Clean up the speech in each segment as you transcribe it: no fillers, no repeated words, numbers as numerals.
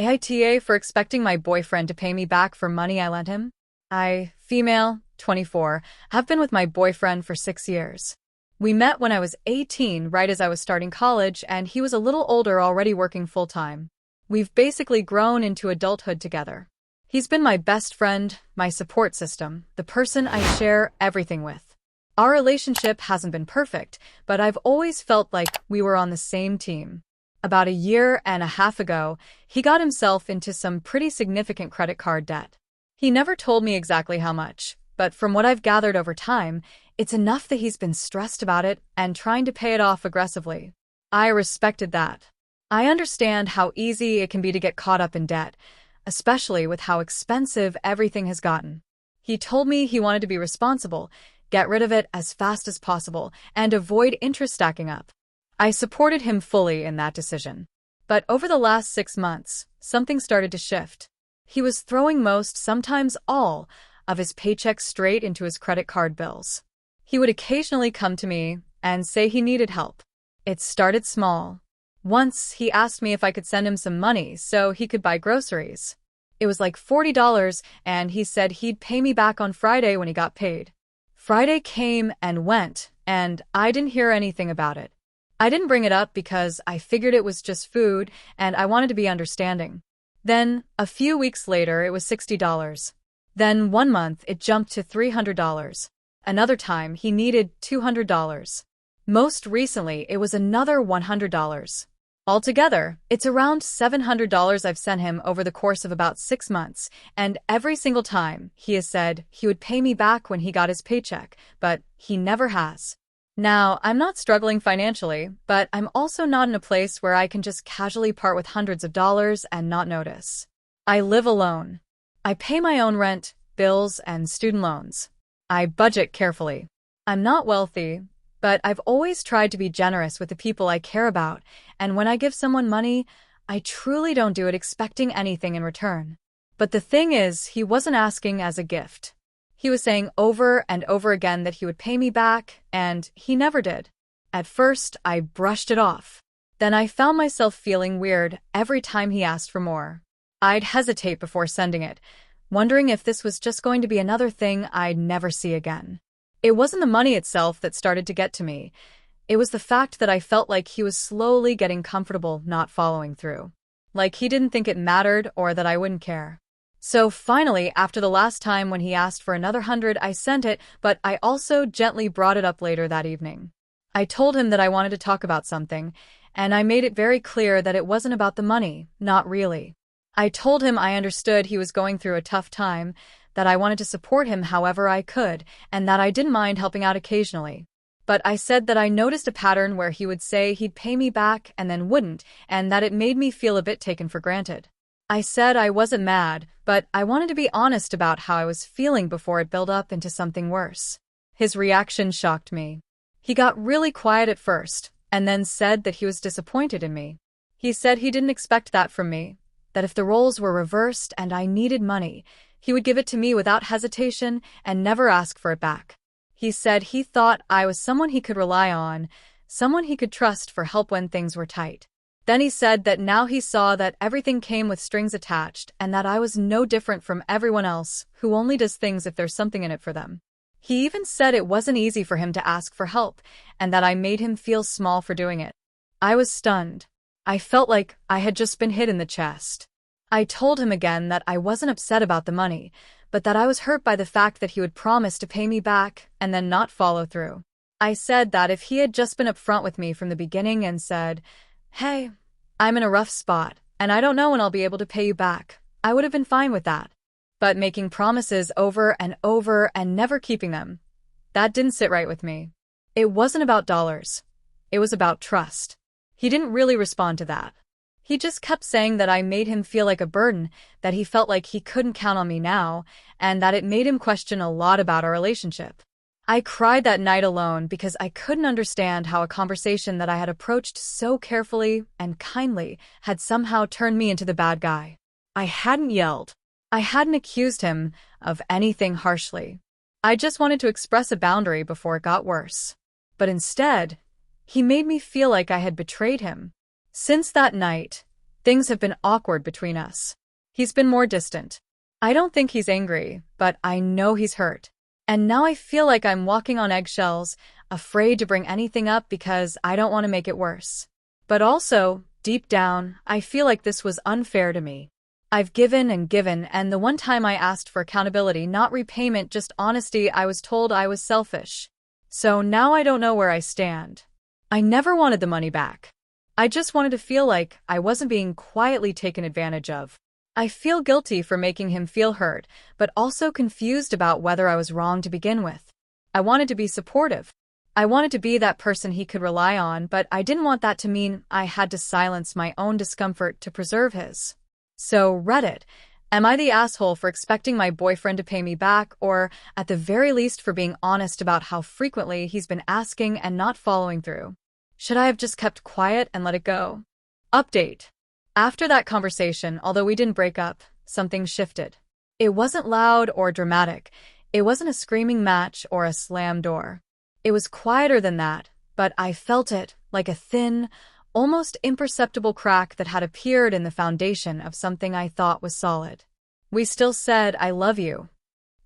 AITA for expecting my boyfriend to pay me back for money I lent him. I, female, 24, have been with my boyfriend for 6 years. We met when I was 18, right as I was starting college, and he was a little older, already working full-time. We've basically grown into adulthood together. He's been my best friend, my support system, the person I share everything with. Our relationship hasn't been perfect, but I've always felt like we were on the same team. About a year and a half ago, he got himself into some pretty significant credit card debt. He never told me exactly how much, but from what I've gathered over time, it's enough that he's been stressed about it and trying to pay it off aggressively. I respected that. I understand how easy it can be to get caught up in debt, especially with how expensive everything has gotten. He told me he wanted to be responsible, get rid of it as fast as possible, and avoid interest stacking up. I supported him fully in that decision. But over the last 6 months, something started to shift. He was throwing most, sometimes all, of his paycheck straight into his credit card bills. He would occasionally come to me and say he needed help. It started small. Once, he asked me if I could send him some money so he could buy groceries. It was like $40, and he said he'd pay me back on Friday when he got paid. Friday came and went, and I didn't hear anything about it. I didn't bring it up because I figured it was just food, and I wanted to be understanding. Then, a few weeks later, it was $60. Then, one month, it jumped to $300. Another time, he needed $200. Most recently, it was another $100. Altogether, it's around $700 I've sent him over the course of about 6 months, and every single time, he has said he would pay me back when he got his paycheck, but he never has. Now, I'm not struggling financially, but I'm also not in a place where I can just casually part with hundreds of dollars and not notice. I live alone. I pay my own rent, bills, and student loans. I budget carefully. I'm not wealthy, but I've always tried to be generous with the people I care about, and when I give someone money, I truly don't do it expecting anything in return. But the thing is, he wasn't asking as a gift. He was saying over and over again that he would pay me back, and he never did. At first, I brushed it off. Then I found myself feeling weird every time he asked for more. I'd hesitate before sending it, wondering if this was just going to be another thing I'd never see again. It wasn't the money itself that started to get to me. It was the fact that I felt like he was slowly getting comfortable not following through. Like he didn't think it mattered or that I wouldn't care. So finally, after the last time when he asked for another 100, I sent it, but I also gently brought it up later that evening. I told him that I wanted to talk about something, and I made it very clear that it wasn't about the money, not really. I told him I understood he was going through a tough time, that I wanted to support him however I could, and that I didn't mind helping out occasionally. But I said that I noticed a pattern where he would say he'd pay me back and then wouldn't, and that it made me feel a bit taken for granted. I said I wasn't mad, but I wanted to be honest about how I was feeling before it built up into something worse. His reaction shocked me. He got really quiet at first, and then said that he was disappointed in me. He said he didn't expect that from me, that if the roles were reversed and I needed money, he would give it to me without hesitation and never ask for it back. He said he thought I was someone he could rely on, someone he could trust for help when things were tight. Then he said that now he saw that everything came with strings attached and that I was no different from everyone else who only does things if there's something in it for them. He even said it wasn't easy for him to ask for help and that I made him feel small for doing it. I was stunned. I felt like I had just been hit in the chest. I told him again that I wasn't upset about the money, but that I was hurt by the fact that he would promise to pay me back and then not follow through. I said that if he had just been upfront with me from the beginning and said, "Hey, I'm in a rough spot, and I don't know when I'll be able to pay you back," I would have been fine with that. But making promises over and never keeping them, that didn't sit right with me. It wasn't about dollars. It was about trust. He didn't really respond to that. He just kept saying that I made him feel like a burden, that he felt like he couldn't count on me now, and that it made him question a lot about our relationship. I cried that night alone because I couldn't understand how a conversation that I had approached so carefully and kindly had somehow turned me into the bad guy. I hadn't yelled. I hadn't accused him of anything harshly. I just wanted to express a boundary before it got worse. But instead, he made me feel like I had betrayed him. Since that night, Things have been awkward between us. He's been more distant. I don't think he's angry, but I know he's hurt. And now I feel like I'm walking on eggshells, afraid to bring anything up because I don't want to make it worse. But also, deep down, I feel like this was unfair to me. I've given, and the one time I asked for accountability, not repayment, just honesty, I was told I was selfish. So now I don't know where I stand. I never wanted the money back. I just wanted to feel like I wasn't being quietly taken advantage of. I feel guilty for making him feel hurt, but also confused about whether I was wrong to begin with. I wanted to be supportive. I wanted to be that person he could rely on, but I didn't want that to mean I had to silence my own discomfort to preserve his. So, Reddit, am I the asshole for expecting my boyfriend to pay me back, or at the very least for being honest about how frequently he's been asking and not following through? Should I have just kept quiet and let it go? Update. After that conversation, although we didn't break up, something shifted. It wasn't loud or dramatic. It wasn't a screaming match or a slam door. It was quieter than that, but I felt it, like a thin, almost imperceptible crack that had appeared in the foundation of something I thought was solid. We still said, "I love you."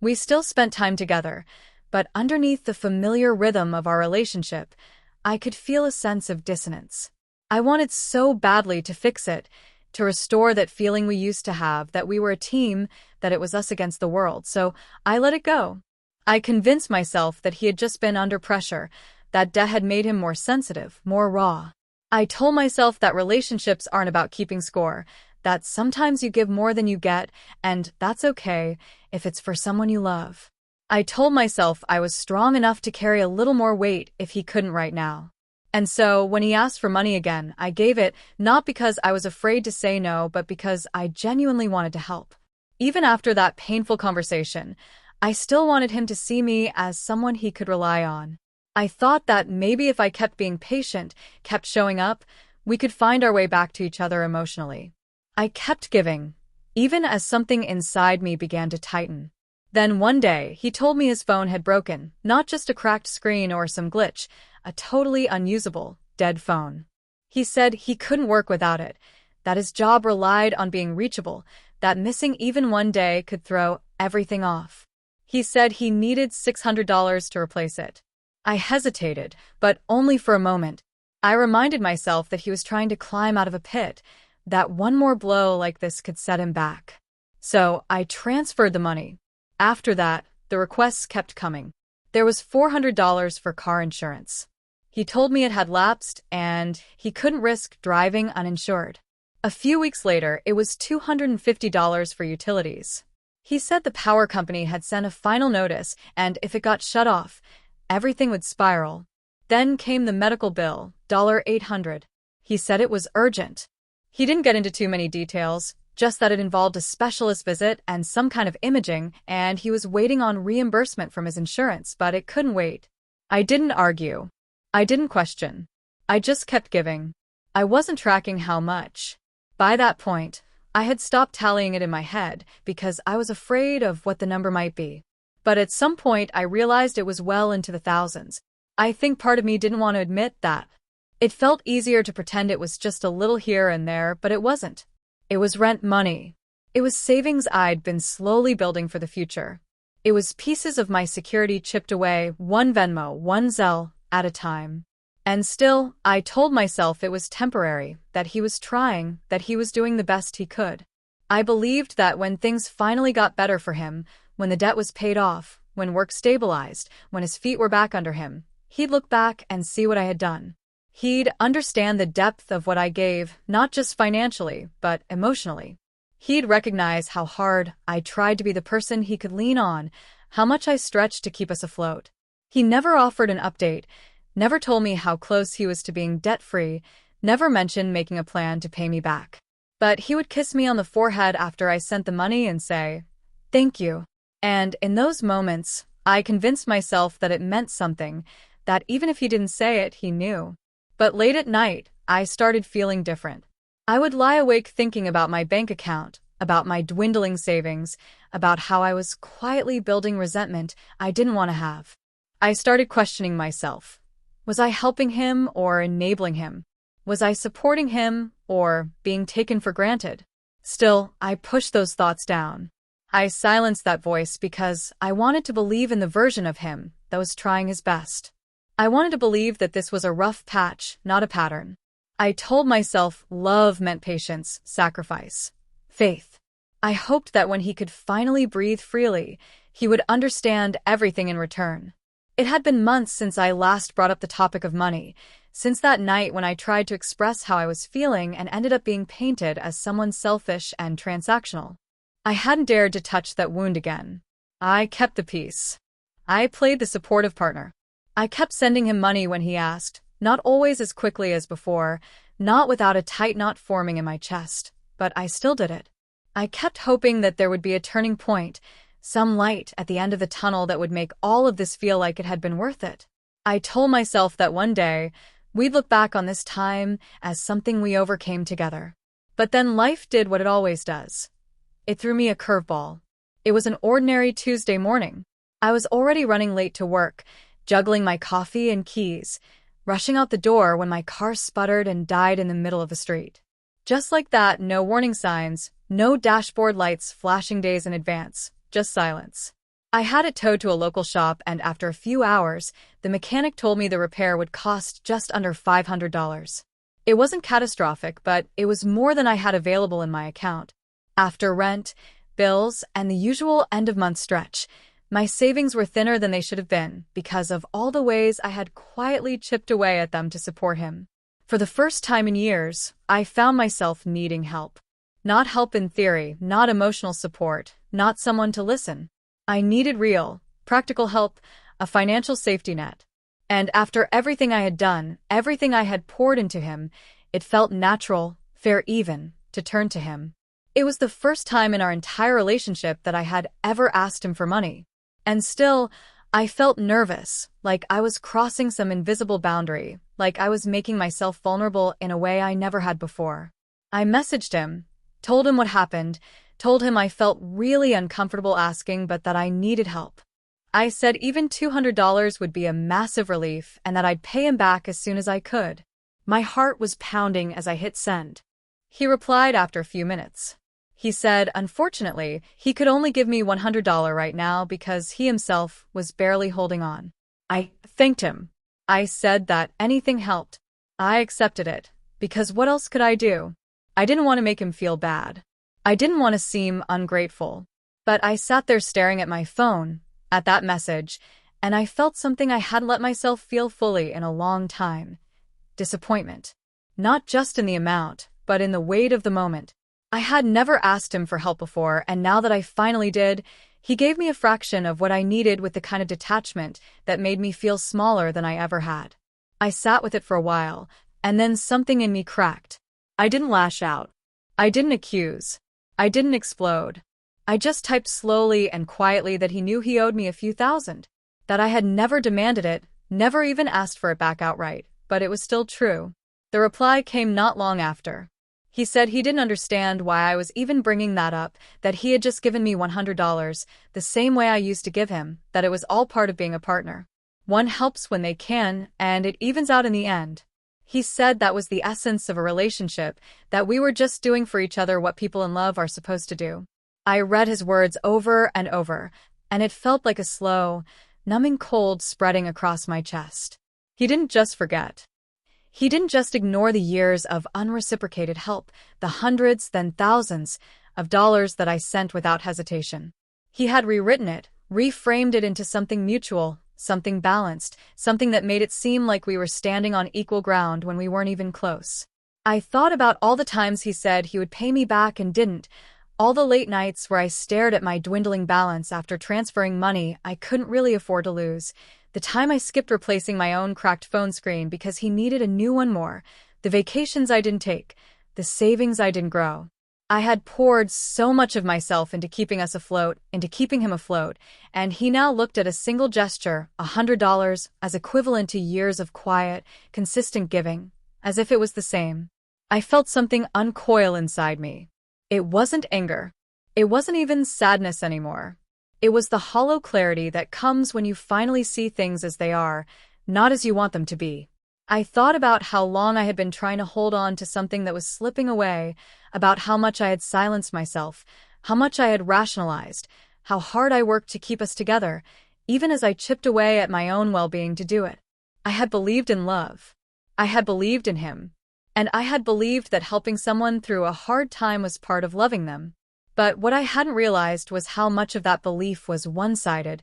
We still spent time together, but underneath the familiar rhythm of our relationship, I could feel a sense of dissonance. I wanted so badly to fix it, to restore that feeling we used to have, that we were a team, that it was us against the world, so I let it go. I convinced myself that he had just been under pressure, that debt had made him more sensitive, more raw. I told myself that relationships aren't about keeping score, that sometimes you give more than you get, and that's okay if it's for someone you love. I told myself I was strong enough to carry a little more weight if he couldn't right now. And so, when he asked for money again, I gave it, not because I was afraid to say no, but because I genuinely wanted to help. Even after that painful conversation, I still wanted him to see me as someone he could rely on. I thought that maybe if I kept being patient, kept showing up, we could find our way back to each other emotionally. I kept giving, even as something inside me began to tighten. Then one day, he told me his phone had broken, not just a cracked screen or some glitch, a totally unusable, dead phone. He said he couldn't work without it, that his job relied on being reachable, that missing even one day could throw everything off. He said he needed $600 to replace it. I hesitated, but only for a moment. I reminded myself that he was trying to climb out of a pit, that one more blow like this could set him back. So I transferred the money. After that, the requests kept coming. There was $400 for car insurance. He told me it had lapsed and he couldn't risk driving uninsured. A few weeks later, it was $250 for utilities. He said the power company had sent a final notice, and if it got shut off, everything would spiral. Then came the medical bill, $800. He said it was urgent. He didn't get into too many details, just that it involved a specialist visit and some kind of imaging, and he was waiting on reimbursement from his insurance, but it couldn't wait. I didn't argue. I didn't question. I just kept giving. I wasn't tracking how much. By that point, I had stopped tallying it in my head because I was afraid of what the number might be. But at some point, I realized it was well into the thousands. I think part of me didn't want to admit that. It felt easier to pretend it was just a little here and there, but it wasn't. It was rent money. It was savings I'd been slowly building for the future. It was pieces of my security chipped away, one Venmo, one Zelle, at a time. And still, I told myself it was temporary, that he was trying, that he was doing the best he could. I believed that when things finally got better for him, when the debt was paid off, when work stabilized, when his feet were back under him, he'd look back and see what I had done. He'd understand the depth of what I gave, not just financially, but emotionally. He'd recognize how hard I tried to be the person he could lean on, how much I stretched to keep us afloat. He never offered an update, never told me how close he was to being debt-free, never mentioned making a plan to pay me back. But he would kiss me on the forehead after I sent the money and say, "Thank you." And in those moments, I convinced myself that it meant something, that even if he didn't say it, he knew. But late at night, I started feeling different. I would lie awake thinking about my bank account, about my dwindling savings, about how I was quietly building resentment I didn't want to have. I started questioning myself. Was I helping him or enabling him? Was I supporting him or being taken for granted. Still, I pushed those thoughts down. I silenced that voice because I wanted to believe in the version of him that was trying his best. I wanted to believe that this was a rough patch, not a pattern. I told myself love meant patience, sacrifice, faith. I hoped that when he could finally breathe freely, he would understand everything in return. It had been months since I last brought up the topic of money, since that night when I tried to express how I was feeling and ended up being painted as someone selfish and transactional. I hadn't dared to touch that wound again. I kept the peace. I played the supportive partner. I kept sending him money when he asked, not always as quickly as before, not without a tight knot forming in my chest, but I still did it. I kept hoping that there would be a turning point, some light at the end of the tunnel that would make all of this feel like it had been worth it. I told myself that one day, we'd look back on this time as something we overcame together. But then life did what it always does. It threw me a curveball. It was an ordinary Tuesday morning. I was already running late to work, juggling my coffee and keys, rushing out the door when my car sputtered and died in the middle of the street. Just like that, no warning signs, no dashboard lights flashing days in advance, just silence. I had it towed to a local shop, and after a few hours, the mechanic told me the repair would cost just under $500. It wasn't catastrophic, but it was more than I had available in my account. After rent, bills, and the usual end-of-month stretch, my savings were thinner than they should have been because of all the ways I had quietly chipped away at them to support him. For the first time in years, I found myself needing help. Not help in theory, not emotional support, not someone to listen. I needed real, practical help, a financial safety net. And after everything I had done, everything I had poured into him, it felt natural, fair even, to turn to him. It was the first time in our entire relationship that I had ever asked him for money. And still, I felt nervous, like I was crossing some invisible boundary, like I was making myself vulnerable in a way I never had before. I messaged him, told him what happened, told him I felt really uncomfortable asking but that I needed help. I said even $200 would be a massive relief and that I'd pay him back as soon as I could. My heart was pounding as I hit send. He replied after a few minutes. He said, unfortunately, he could only give me $100 right now because he himself was barely holding on. I thanked him. I said that anything helped. I accepted it, because what else could I do? I didn't want to make him feel bad. I didn't want to seem ungrateful. But I sat there staring at my phone, at that message, and I felt something I hadn't let myself feel fully in a long time. Disappointment. Not just in the amount, but in the weight of the moment. I had never asked him for help before, and now that I finally did, he gave me a fraction of what I needed with the kind of detachment that made me feel smaller than I ever had. I sat with it for a while, and then something in me cracked. I didn't lash out. I didn't accuse. I didn't explode. I just typed slowly and quietly that he knew he owed me a few thousand, that I had never demanded it, never even asked for it back outright, but it was still true. The reply came not long after. He said he didn't understand why I was even bringing that up, that he had just given me $100, the same way I used to give him, that it was all part of being a partner. One helps when they can, and it evens out in the end. He said that was the essence of a relationship, that we were just doing for each other what people in love are supposed to do. I read his words over and over, and it felt like a slow, numbing cold spreading across my chest. He didn't just forget. He didn't just ignore the years of unreciprocated help, the hundreds, then thousands, of dollars that I sent without hesitation. He had rewritten it, reframed it into something mutual, something balanced, something that made it seem like we were standing on equal ground when we weren't even close. I thought about all the times he said he would pay me back and didn't, all the late nights where I stared at my dwindling balance after transferring money I couldn't really afford to lose, the time I skipped replacing my own cracked phone screen because he needed a new one more, the vacations I didn't take, the savings I didn't grow. I had poured so much of myself into keeping us afloat, into keeping him afloat, and he now looked at a single gesture, $100, as equivalent to years of quiet, consistent giving, as if it was the same. I felt something uncoil inside me. It wasn't anger. It wasn't even sadness anymore. It was the hollow clarity that comes when you finally see things as they are, not as you want them to be. I thought about how long I had been trying to hold on to something that was slipping away, about how much I had silenced myself, how much I had rationalized, how hard I worked to keep us together, even as I chipped away at my own well-being to do it. I had believed in love. I had believed in him. And I had believed that helping someone through a hard time was part of loving them. But what I hadn't realized was how much of that belief was one-sided,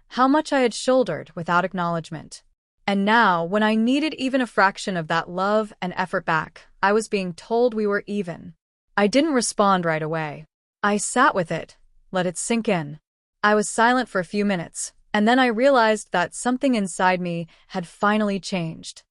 how much I had shouldered without acknowledgement. And now, when I needed even a fraction of that love and effort back, I was being told we were even. I didn't respond right away. I sat with it, let it sink in. I was silent for a few minutes, and then I realized that something inside me had finally changed.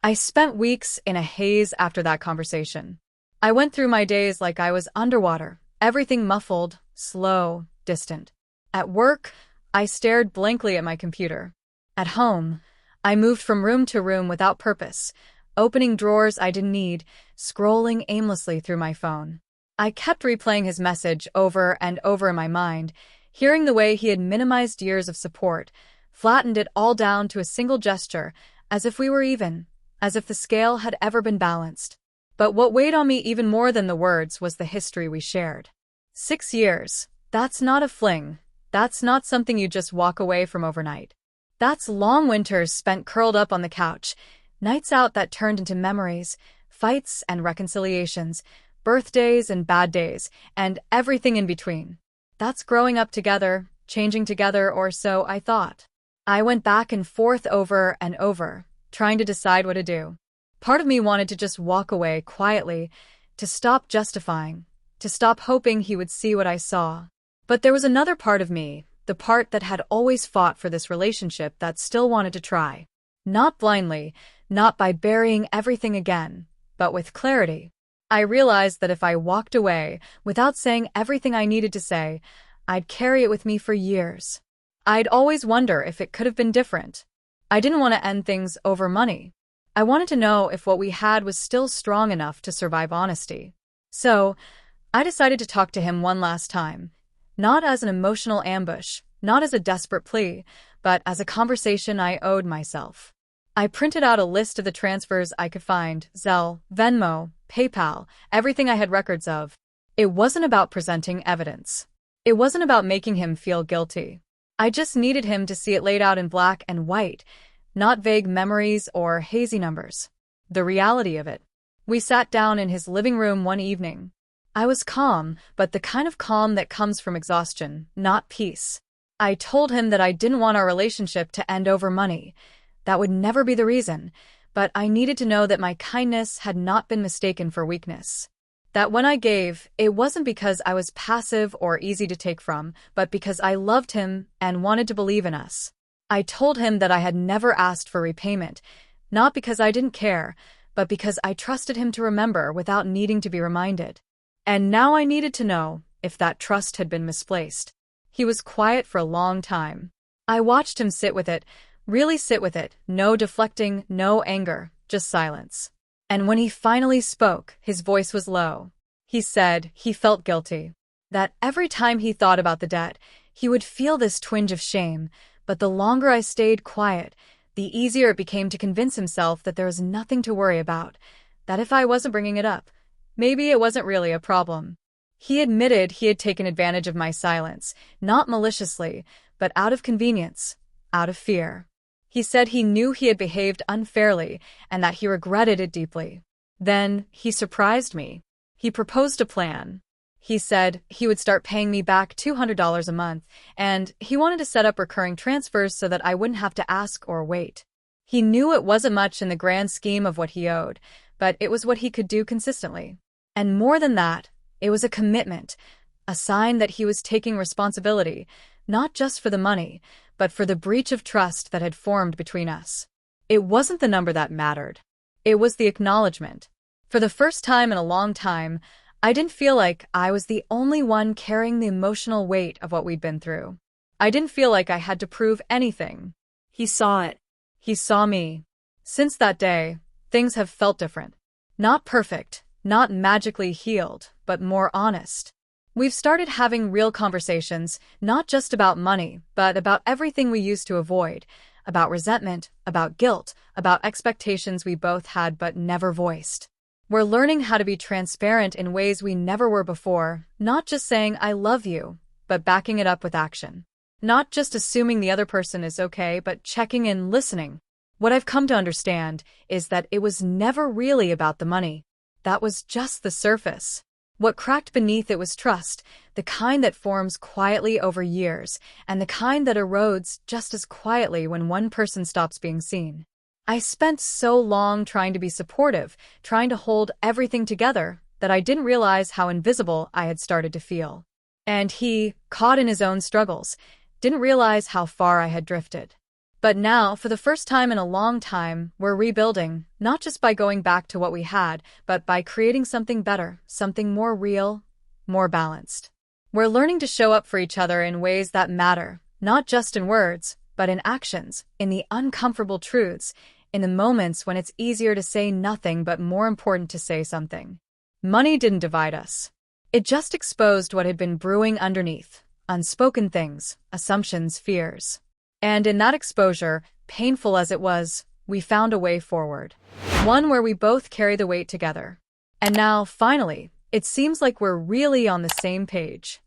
I spent weeks in a haze after that conversation. I went through my days like I was underwater, everything muffled, slow, distant. At work, I stared blankly at my computer. At home, I moved from room to room without purpose, opening drawers I didn't need, scrolling aimlessly through my phone. I kept replaying his message over and over in my mind, hearing the way he had minimized years of support, flattened it all down to a single gesture, as if we were even, as if the scale had ever been balanced. But what weighed on me even more than the words was the history we shared. 6 years. That's not a fling. That's not something you just walk away from overnight. That's long winters spent curled up on the couch, nights out that turned into memories, fights and reconciliations, birthdays and bad days, and everything in between. That's growing up together, changing together, or so I thought. I went back and forth over and over, trying to decide what to do. Part of me wanted to just walk away quietly, to stop justifying, to stop hoping he would see what I saw. But there was another part of me, the part that had always fought for this relationship, that still wanted to try. Not blindly, not by burying everything again, but with clarity. I realized that if I walked away, without saying everything I needed to say, I'd carry it with me for years. I'd always wonder if it could have been different. I didn't want to end things over money. I wanted to know if what we had was still strong enough to survive honesty. So, I decided to talk to him one last time. Not as an emotional ambush, not as a desperate plea, but as a conversation I owed myself. I printed out a list of the transfers I could find: Zelle, Venmo, PayPal, everything I had records of. It wasn't about presenting evidence. It wasn't about making him feel guilty. I just needed him to see it laid out in black and white, not vague memories or hazy numbers. The reality of it. We sat down in his living room one evening. I was calm, but the kind of calm that comes from exhaustion, not peace. I told him that I didn't want our relationship to end over money. That would never be the reason, but I needed to know that my kindness had not been mistaken for weakness. That when I gave, it wasn't because I was passive or easy to take from, but because I loved him and wanted to believe in us. I told him that I had never asked for repayment, not because I didn't care, but because I trusted him to remember without needing to be reminded. And now I needed to know if that trust had been misplaced. He was quiet for a long time. I watched him sit with it, really sit with it, no deflecting, no anger, just silence. And when he finally spoke, his voice was low. He said he felt guilty. That every time he thought about the debt, he would feel this twinge of shame, but the longer I stayed quiet, the easier it became to convince himself that there was nothing to worry about, that if I wasn't bringing it up, maybe it wasn't really a problem. He admitted he had taken advantage of my silence, not maliciously, but out of convenience, out of fear. He said he knew he had behaved unfairly and that he regretted it deeply. Then he surprised me. He proposed a plan. He said he would start paying me back $200 a month, and he wanted to set up recurring transfers so that I wouldn't have to ask or wait. He knew it wasn't much in the grand scheme of what he owed, but it was what he could do consistently. And more than that, it was a commitment, a sign that he was taking responsibility, not just for the money, but for the breach of trust that had formed between us. It wasn't the number that mattered. It was the acknowledgement. For the first time in a long time, I didn't feel like I was the only one carrying the emotional weight of what we'd been through. I didn't feel like I had to prove anything. He saw it. He saw me. Since that day, things have felt different. Not perfect, not magically healed, but more honest. We've started having real conversations, not just about money, but about everything we used to avoid, about resentment, about guilt, about expectations we both had but never voiced. We're learning how to be transparent in ways we never were before, not just saying, "I love you," but backing it up with action. Not just assuming the other person is okay, but checking in, listening. What I've come to understand is that it was never really about the money. That was just the surface. What cracked beneath it was trust, the kind that forms quietly over years, and the kind that erodes just as quietly when one person stops being seen. I spent so long trying to be supportive, trying to hold everything together, that I didn't realize how invisible I had started to feel. And he, caught in his own struggles, didn't realize how far I had drifted. But now, for the first time in a long time, we're rebuilding, not just by going back to what we had, but by creating something better, something more real, more balanced. We're learning to show up for each other in ways that matter, not just in words, but in actions, in the uncomfortable truths, in the moments when it's easier to say nothing but more important to say something. Money didn't divide us. It just exposed what had been brewing underneath, unspoken things, assumptions, fears. And in that exposure, painful as it was, we found a way forward. One where we both carry the weight together. And now, finally, it seems like we're really on the same page.